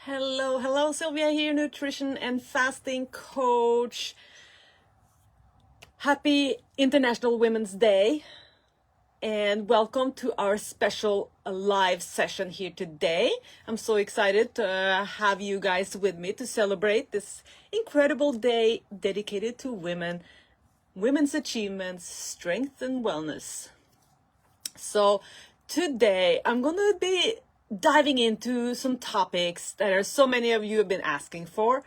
Hello, Sylvia here, nutrition and fasting coach. Happy International Women's Day and welcome to our special live session here today. I'm so excited to have you guys with me to celebrate this incredible day dedicated to women's achievements, strength and wellness. So today I'm going to be diving into some topics that are so many of you have been asking for,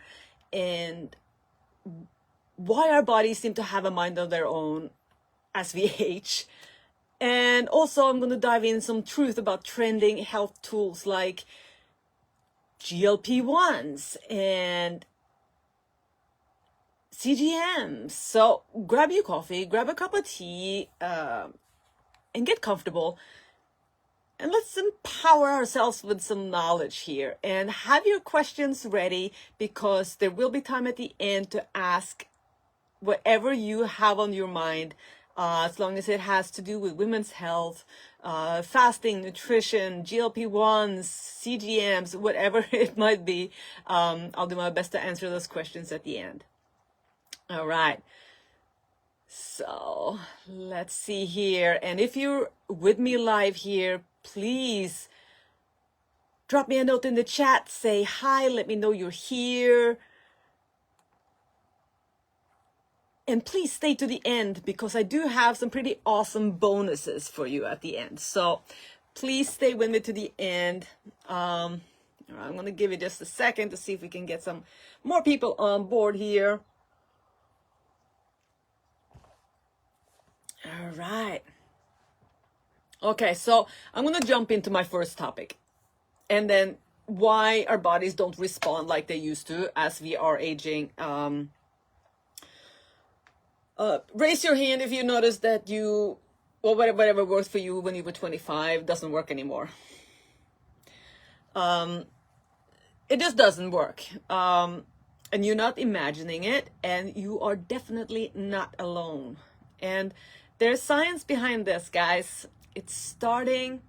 and why our bodies seem to have a mind of their own as we age. And also I'm going to dive in some truth about trending health tools like GLP-1’s and CGM. So grab your coffee, grab a cup of tea, and get comfortable. And let's empower ourselves with some knowledge here and have your questions ready, because there will be time at the end to ask whatever you have on your mind, as long as it has to do with women's health, fasting, nutrition, GLP-1's, CGMs, whatever it might be. I'll do my best to answer those questions at the end. All right. So let's see here. And if you're with me live here, please drop me a note in the chat, say hi, let me know you're here. And please stay to the end, because I do have some pretty awesome bonuses for you at the end. So please stay with me to the end. I'm going to give you just a second to see if we can get some more people on board here. All right. Okay, so I'm going to jump into my first topic, and then why our bodies don't respond like they used to as we are aging. Raise your hand if you notice that whatever worked for you when you were 25 doesn't work anymore. It just doesn't work. And you're not imagining it, and you are definitely not alone. And there's science behind this, guys. It's starting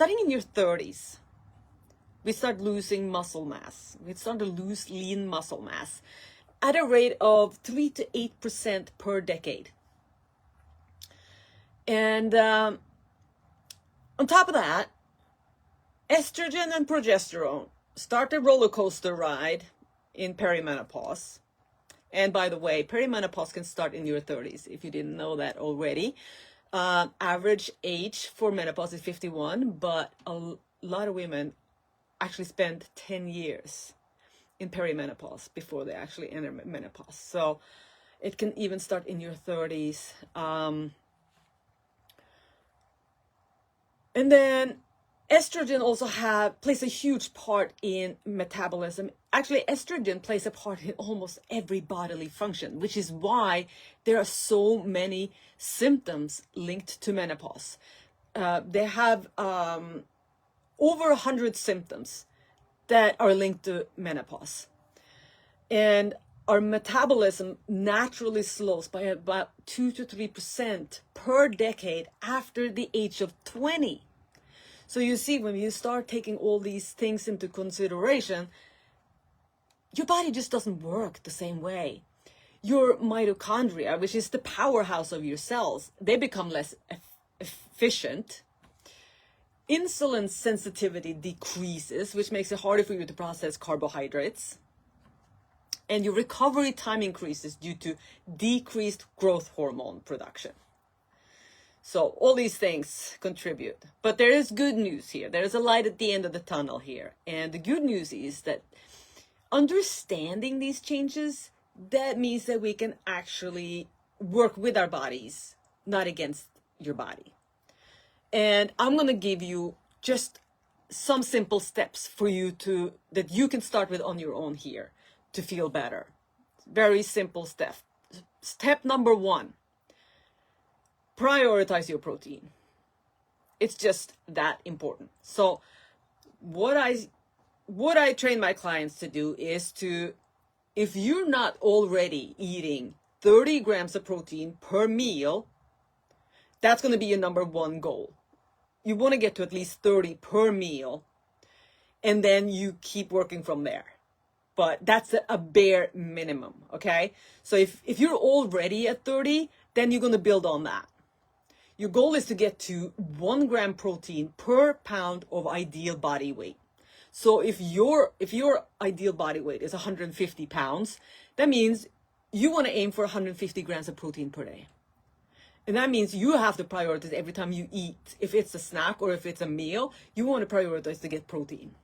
in your 30s. We start losing muscle mass. We start to lose lean muscle mass at a rate of 3 to 8% per decade. And on top of that, estrogen and progesterone start a roller coaster ride in perimenopause. And by the way, perimenopause can start in your 30s, if you didn't know that already. Average age for menopause is 51, but a lot of women actually spend 10 years in perimenopause before they actually enter menopause. So it can even start in your 30s. And then estrogen also plays a huge part in metabolism. Actually, estrogen plays a part in almost every bodily function, which is why there are so many symptoms linked to menopause. They have over 100 symptoms that are linked to menopause. And our metabolism naturally slows by about 2 to 3% per decade after the age of 20. So you see, when you start taking all these things into consideration, your body just doesn't work the same way. Your mitochondria, which is the powerhouse of your cells, they become less efficient. Insulin sensitivity decreases, which makes it harder for you to process carbohydrates. And your recovery time increases due to decreased growth hormone production. So all these things contribute. But there is good news here. There is a light at the end of the tunnel here. And the good news is that understanding these changes, that means that we can actually work with our bodies, not against your body. And I'm going to give you just some simple steps for you that you can start with on your own here to feel better. Very simple step. Step number 1, prioritize your protein. It's just that important. So what I train my clients to do is if you're not already eating 30 grams of protein per meal, that's going to be your number 1 goal. You want to get to at least 30 per meal. and then you keep working from there. But that's a bare minimum, okay? So if you're already at 30, then you're going to build on that. Your goal is to get to 1 gram protein per pound of ideal body weight. So if your ideal body weight is 150 pounds, that means you want to aim for 150 grams of protein per day. And that means you have to prioritize every time you eat. If it's a snack or if it's a meal, you want to prioritize to get protein.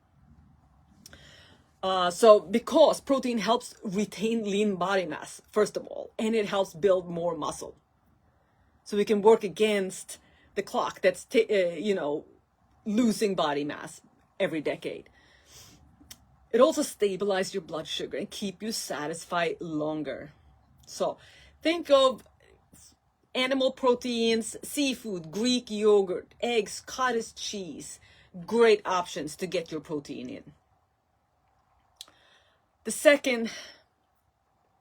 So because protein helps retain lean body mass, first of all, and it helps build more muscle. So we can work against the clock that's, losing body mass every decade. It also stabilizes your blood sugar and keep you satisfied longer. So think of animal proteins, seafood, Greek yogurt, eggs, cottage cheese. Great options to get your protein in. The second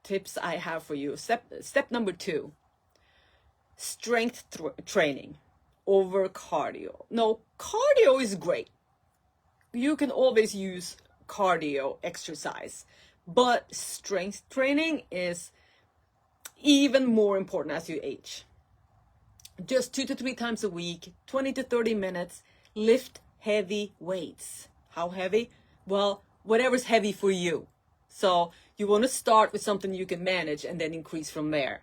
tips I have for you, step number 2, strength training over cardio. No, cardio is great. You can always use cardio exercise, but strength training is even more important as you age. Just 2 to 3 times a week, 20 to 30 minutes, lift heavy weights. How heavy? Well, whatever's heavy for you. So you want to start with something you can manage and then increase from there.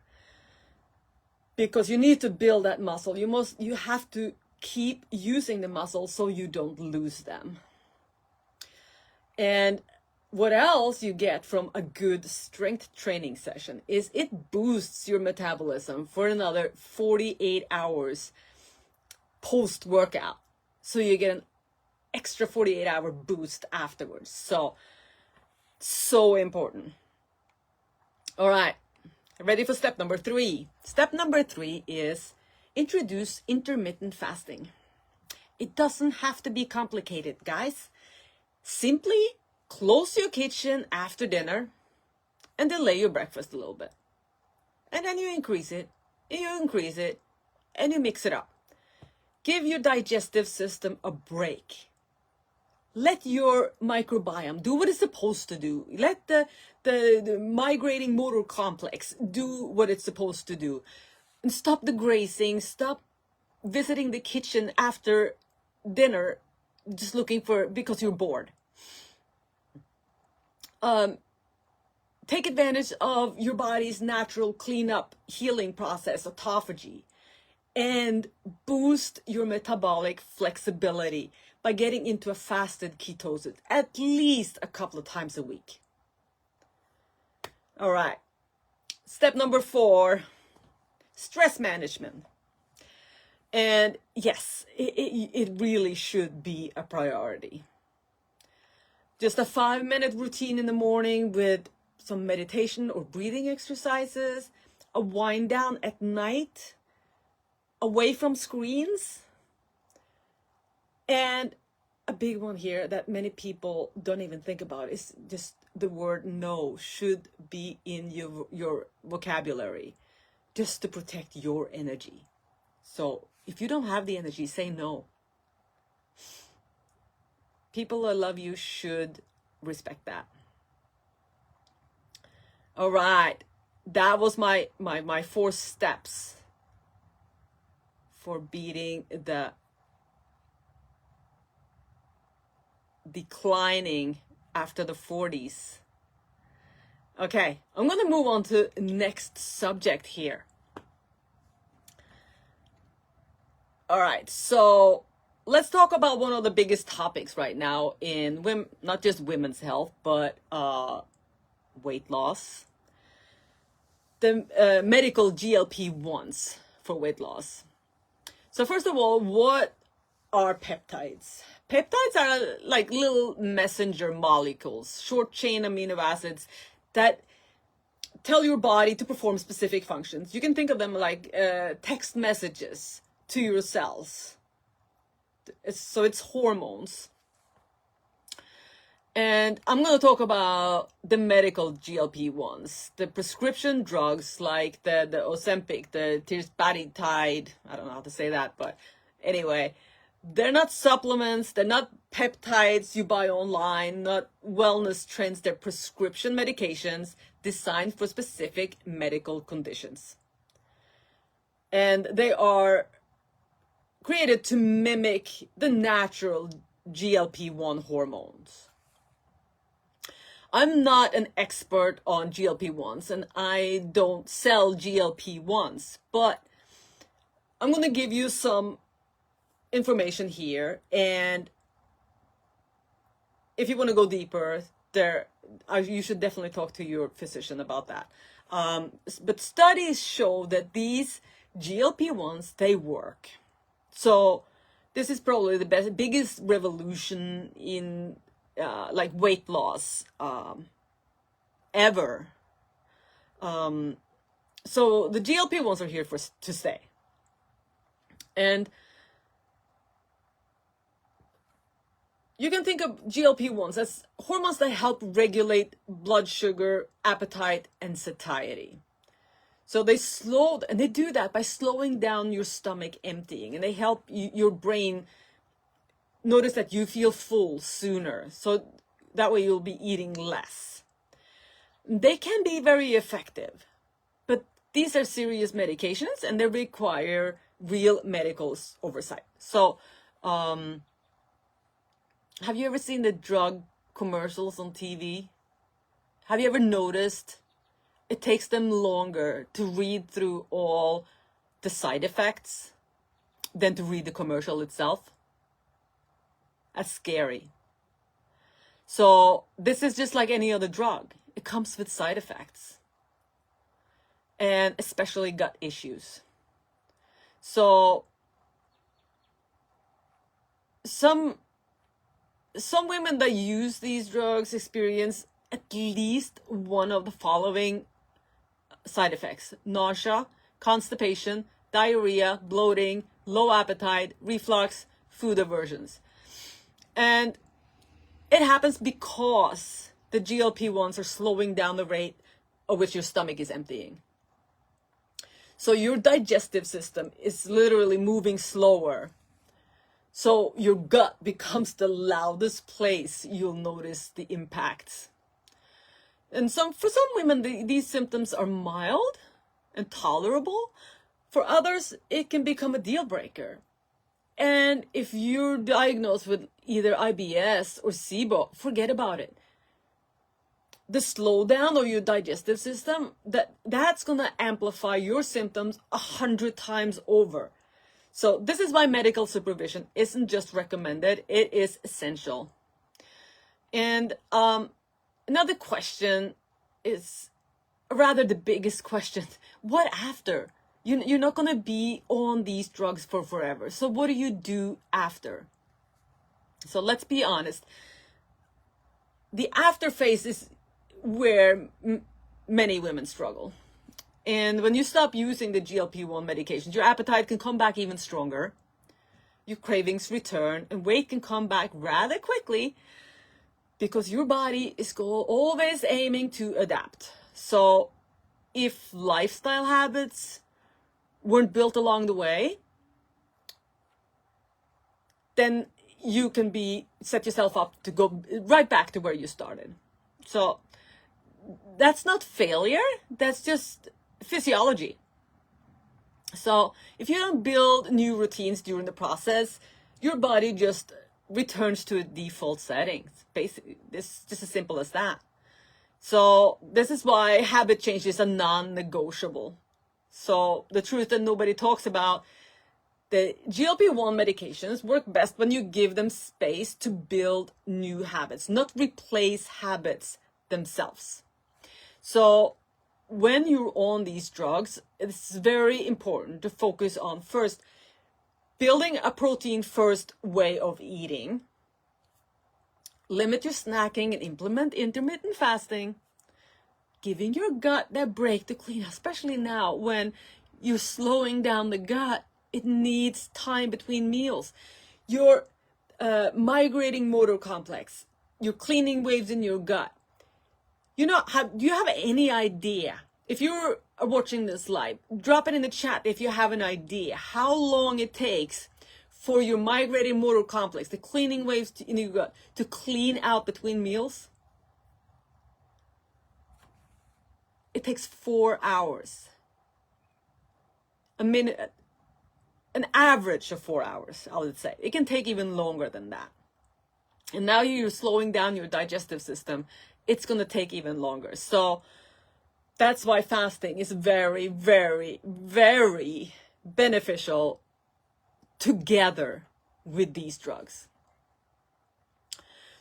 Because you need to build that muscle. You have to keep using the muscle so you don't lose them. And what else you get from a good strength training session is it boosts your metabolism for another 48 hours post-workout. So you get an extra 48-hour boost afterwards. So important. All right, ready for step number 3. Step number 3 is introduce intermittent fasting. It doesn't have to be complicated, guys. Simply close your kitchen after dinner and delay your breakfast a little bit. And then you increase it, and you increase it, and you mix it up. Give your digestive system a break. Let your microbiome do what it's supposed to do. Let the migrating motor complex do what it's supposed to do. And stop the grazing. Stop visiting the kitchen after dinner just looking because you're bored. Take advantage of your body's natural cleanup, healing process, autophagy, and boost your metabolic flexibility by getting into a fasted ketosis at least a couple of times a week. All right. Step number 4, stress management. And yes, it really should be a priority. Just a 5-minute routine in the morning with some meditation or breathing exercises, a wind down at night, away from screens. And a big one here that many people don't even think about is just the word no should be in your vocabulary just to protect your energy. So if you don't have the energy, say no. People that love you should respect that. All right. That was my 4 steps for beating the declining after the 40s. Okay, I'm going to move on to next subject here. All right, so let's talk about one of the biggest topics right now in not just women's health, but weight loss. The medical GLP-1’s for weight loss. So first of all, what are peptides? Peptides are like little messenger molecules, short chain amino acids that tell your body to perform specific functions. You can think of them like text messages to your cells. So it's hormones. And I'm going to talk about the medical GLP-1’s, the prescription drugs like the Ozempic, the tirzepatide, I don't know how to say that, but anyway, They're not supplements, they're not peptides you buy online, not wellness trends, they're prescription medications designed for specific medical conditions. And they are created to mimic the natural GLP-1 hormones. I'm not an expert on GLP-1s and I don't sell GLP-1s, but I'm going to give you some information here, and if you want to go deeper, you should definitely talk to your physician about that. But studies show that these GLP-1s, they work. So this is probably the biggest revolution in like weight loss ever. So the GLP-1s are here to stay. And you can think of GLP-1s as hormones that help regulate blood sugar, appetite, and satiety. So they do that by slowing down your stomach emptying, and they help your brain notice that you feel full sooner. So that way you'll be eating less. They can be very effective, but these are serious medications and they require real medical oversight. So, have you ever seen the drug commercials on TV? Have you ever noticed it takes them longer to read through all the side effects than to read the commercial itself? That's scary. So this is just like any other drug. It comes with side effects, and especially gut issues. So some women that use these drugs experience at least one of the following side effects: nausea, constipation, diarrhea, bloating, low appetite, reflux, food aversions. And it happens because the GLP-1s are slowing down the rate at which your stomach is emptying. So your digestive system is literally moving slower. So your gut becomes the loudest place you'll notice the impacts. And for some women, these symptoms are mild and tolerable. For others, it can become a deal breaker. And if you're diagnosed with either IBS or SIBO, forget about it. The slowdown of your digestive system, that's going to amplify your symptoms 100 times over. So this is why medical supervision isn't just recommended, it is essential. And another question is rather the biggest question: what after? You're not going to be on these drugs for forever. So what do you do after? So let's be honest. The after phase is where many women struggle. And when you stop using the GLP-1 medications, your appetite can come back even stronger. Your cravings return, and weight can come back rather quickly because your body is always aiming to adapt. So if lifestyle habits weren't built along the way, then you can set yourself up to go right back to where you started. So that's not failure, that's just physiology. So if you don't build new routines during the process, your body just returns to default settings. Basically, it's just as simple as that. So this is why habit change is a non-negotiable. So the truth that nobody talks about, the GLP-1 medications work best when you give them space to build new habits, not replace habits themselves. So when you're on these drugs, it's very important to focus on first building a protein first way of eating, limit your snacking and implement intermittent fasting, giving your gut that break to clean, especially now when you're slowing down the gut. It needs time between meals. Your migrating motor complex, your cleaning waves in your gut. Do you have any idea? If you're watching this live, drop it in the chat if you have an idea how long it takes for your migrating motor complex, the cleaning waves in your gut, to clean out between meals, it takes 4 hours. A minute, an average of 4 hours, I would say. It can take even longer than that. And now you're slowing down your digestive system. It's going to take even longer. So that's why fasting is very, very, very beneficial together with these drugs.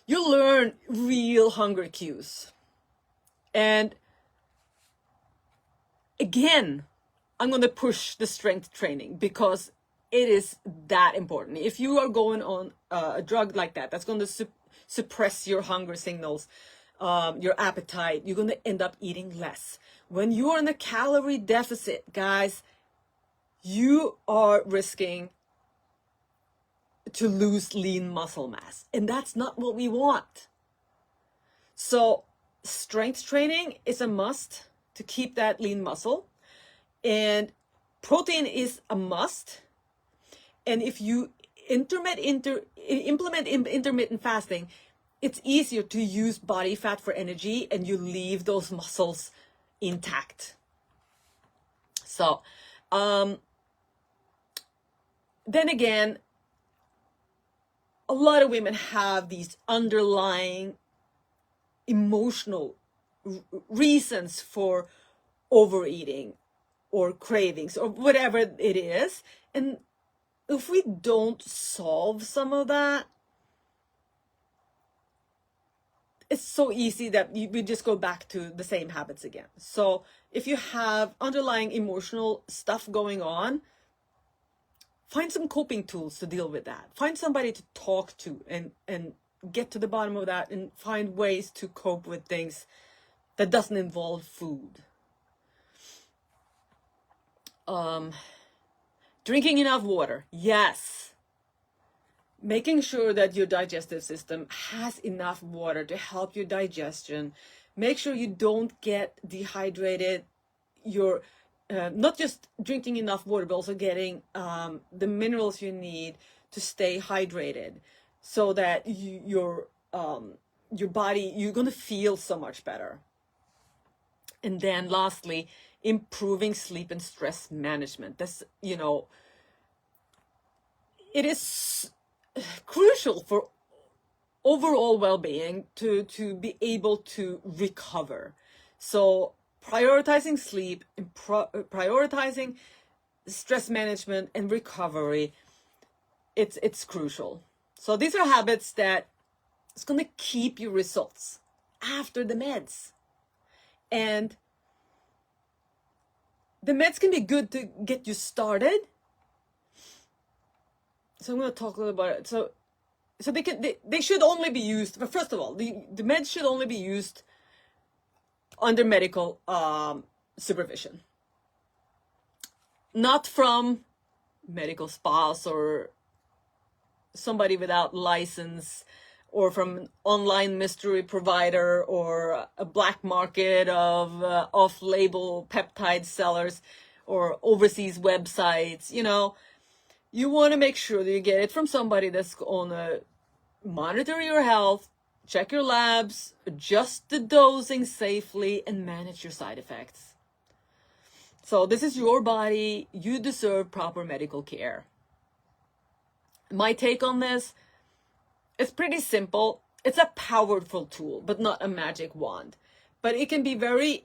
You learn real hunger cues. And again, I'm going to push the strength training because it is that important. If you are going on a drug like that, that's going to suppress your hunger signals, your appetite, you're going to end up eating less. When you're in a calorie deficit, guys, you are risking to lose lean muscle mass. And that's not what we want. So strength training is a must to keep that lean muscle. And protein is a must. And if you implement intermittent fasting, it's easier to use body fat for energy and you leave those muscles intact. So, then again, a lot of women have these underlying emotional reasons for overeating or cravings or whatever it is. And if we don't solve some of that, it's so easy that we just go back to the same habits again. So if you have underlying emotional stuff going on, find some coping tools to deal with that. Find somebody to talk to and get to the bottom of that and find ways to cope with things that doesn't involve food. Drinking enough water. Yes. Making sure that your digestive system has enough water to help your digestion. Make sure you don't get dehydrated. You're not just drinking enough water, but also getting the minerals you need to stay hydrated, so that your body, you're going to feel so much better. And then lastly, improving sleep and stress management. That's, it is crucial for overall well-being to be able to recover. So prioritizing sleep and prioritizing stress management and recovery, it's crucial. So these are habits that it's going to keep your results after the meds. And the meds can be good to get you started. So I'm going to talk a little about it. So they should only be used, but first of all, the meds should only be used under medical supervision. Not from medical spas or somebody without license, or from an online mystery provider or a black market of off-label peptide sellers or overseas websites. You want to make sure that you get it from somebody that's going to monitor your health, check your labs, adjust the dosing safely, and manage your side effects. So this is your body. You deserve proper medical care. My take on this, it's pretty simple. It's a powerful tool, but not a magic wand. But it can be very,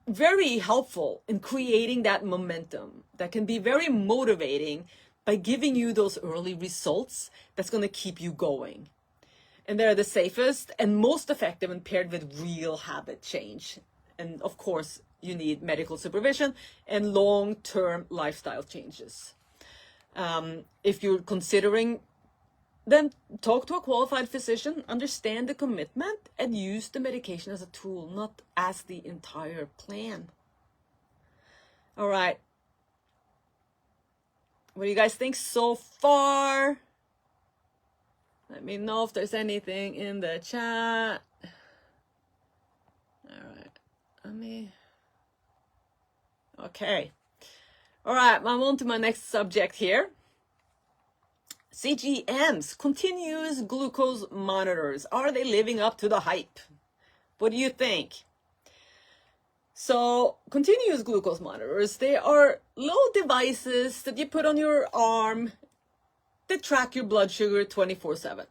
very helpful in creating that momentum that can be very motivating by giving you those early results that's going to keep you going. And they're the safest and most effective when paired with real habit change. And of course, you need medical supervision and long-term lifestyle changes. If you're considering, then talk to a qualified physician, understand the commitment, and use the medication as a tool, not as the entire plan. All right. What do you guys think so far? Let me know if there's anything in the chat. All right. Okay. All right. I'm on to my next subject here. CGMs, continuous glucose monitors. Are they living up to the hype? What do you think? So continuous glucose monitors, they are little devices that you put on your arm that track your blood sugar 24/7.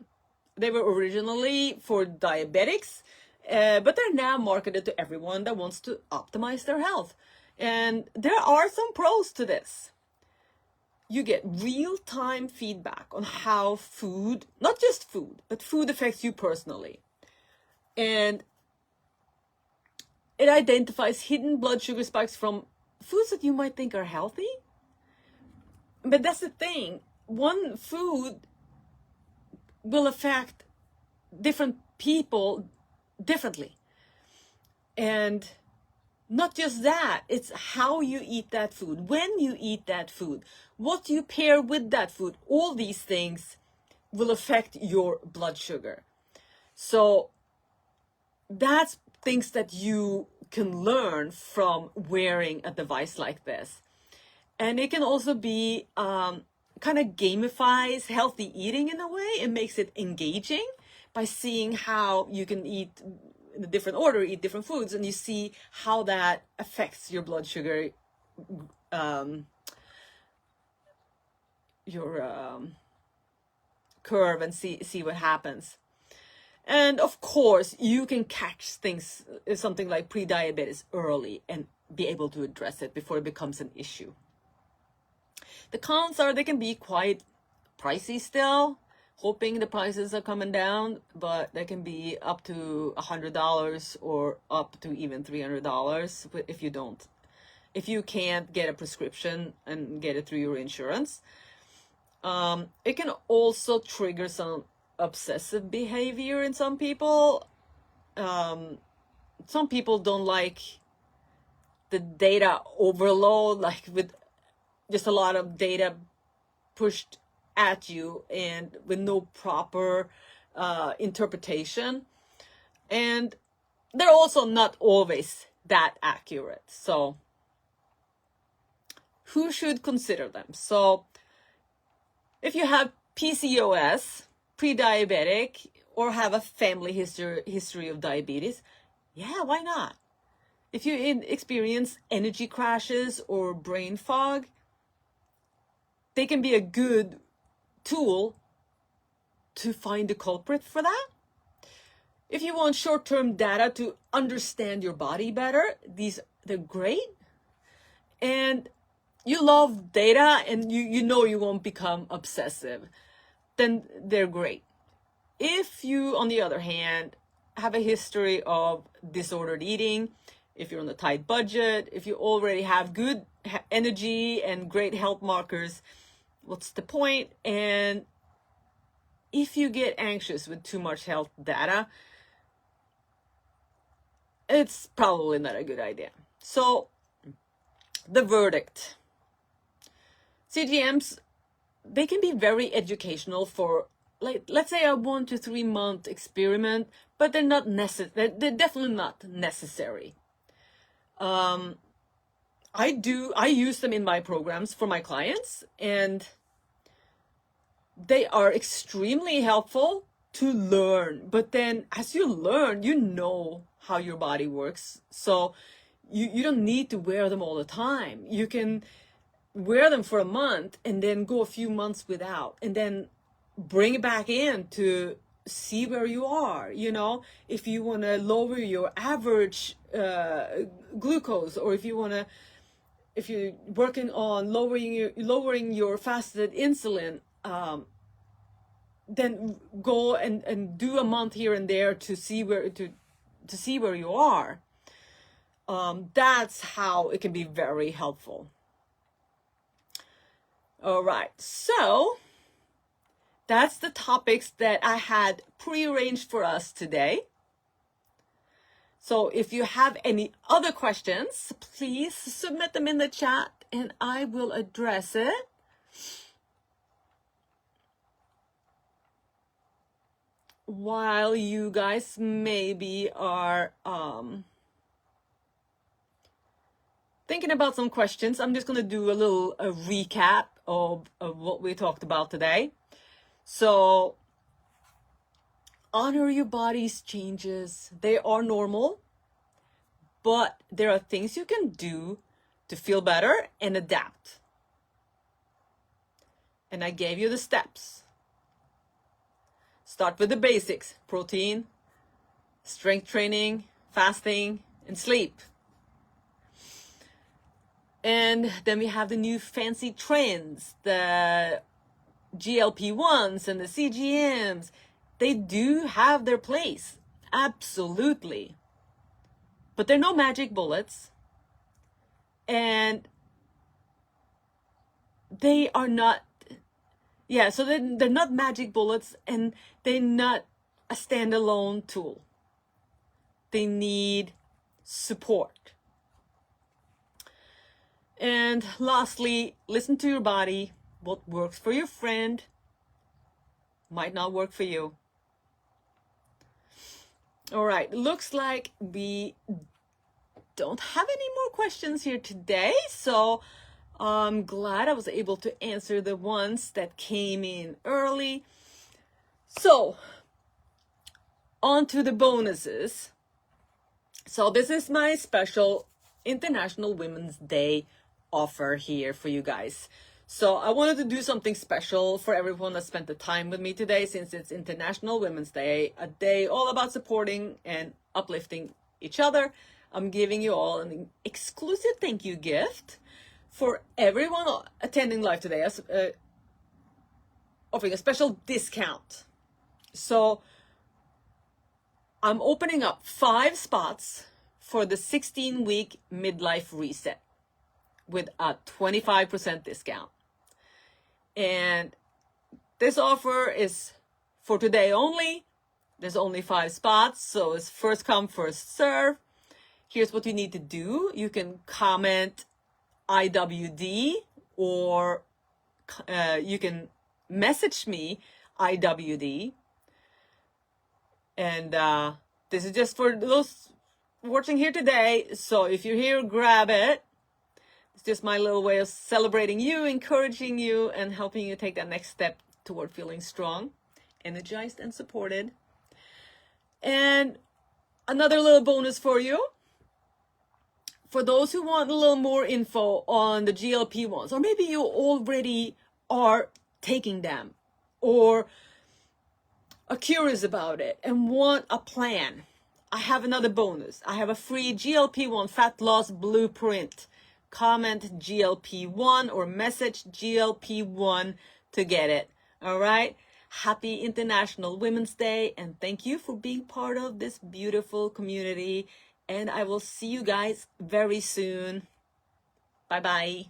They were originally for diabetics, but they're now marketed to everyone that wants to optimize their health. And there are some pros to this. You get real-time feedback on how food, not just food, but food affects you personally. And it identifies hidden blood sugar spikes from foods that you might think are healthy. But that's the thing. One food will affect different people differently. And not just that, it's how you eat that food, when you eat that food, what you pair with that food. All these things will affect your blood sugar. So that's things that you can learn from wearing a device like this. And it can also be kind of gamifies healthy eating in a way. It makes it engaging by seeing how you can eat in a different order, eat different foods, and you see how that affects your blood sugar, your curve, and see what happens. And of course, you can catch things, something like pre-diabetes early and be able to address it before it becomes an issue. The cons are they can be quite pricey still, hoping the prices are coming down, but they can be up to $100 or up to even $300 if you can't get a prescription and get it through your insurance. It can also trigger some obsessive behavior in some people. Some people don't like the data overload, like with just a lot of data pushed at you and with no proper interpretation. And they're also not always that accurate. So who should consider them? So if you have PCOS, pre-diabetic, or have a family history of diabetes, yeah, why not? If you experience energy crashes or brain fog, they can be a good tool to find the culprit for that. If you want short-term data to understand your body better, they're great. And you love data and you know you won't become obsessive, then they're great. If you, on the other hand, have a history of disordered eating, if you're on a tight budget, if you already have good energy and great health markers, what's the point? And if you get anxious with too much health data, it's probably not a good idea. So the verdict. CGMs, they can be very educational for, like, let's say a 1 to 3 month experiment, but they're not necessary. They're definitely not necessary. I use them in my programs for my clients, and they are extremely helpful to learn. But then as you learn, you know how your body works. So you don't need to wear them all the time. You can wear them for a month and then go a few months without, and then bring it back in to see where you are. You know, if you want to lower your average glucose, or if you're working on lowering your fasted insulin, then go and do a month here and there to see where you are. That's how it can be very helpful. All right, so that's the topics that I had prearranged for us today. So if you have any other questions, please submit them in the chat and I will address it. While you guys maybe are thinking about some questions, I'm just going to do a little recap of what we talked about today. So honor your body's changes. They are normal, but there are things you can do to feel better and adapt. And I gave you the steps. Start with the basics: protein, strength training, fasting, and sleep. And then we have the new fancy trends, the GLP-1’s and the CGMs. They do have their place, absolutely. But they're no magic bullets. And they are not, so they're not magic bullets, and they're not a standalone tool. They need support. And lastly, listen to your body. What works for your friend might not work for you. All right, looks like we don't have any more questions here today, so I'm glad I was able to answer the ones that came in early. So, on to the bonuses. So this is my special International Women's Day offer here for you guys. So I wanted to do something special for everyone that spent the time with me today, since it's International Women's Day, a day all about supporting and uplifting each other. I'm giving you all an exclusive thank you gift for everyone attending live today, offering a special discount. So I'm opening up 5 spots for the 16-week midlife reset with a 25% discount. And this offer is for today only. There's only 5 spots, so it's first come, first serve. Here's what you need to do. You can comment IWD, or you can message me IWD. And this is just for those watching here today. So if you're here, grab it. It's just my little way of celebrating you, encouraging you, and helping you take that next step toward feeling strong, energized, and supported. And another little bonus for you. For those who want a little more info on the GLP-1s, or maybe you already are taking them, or are curious about it and want a plan, I have another bonus. I have a free GLP-1 fat loss blueprint. Comment GLP-1 or message GLP-1 to get it. All right. Happy International Women's Day, and thank you for being part of this beautiful community. And I will see you guys very soon. Bye-bye.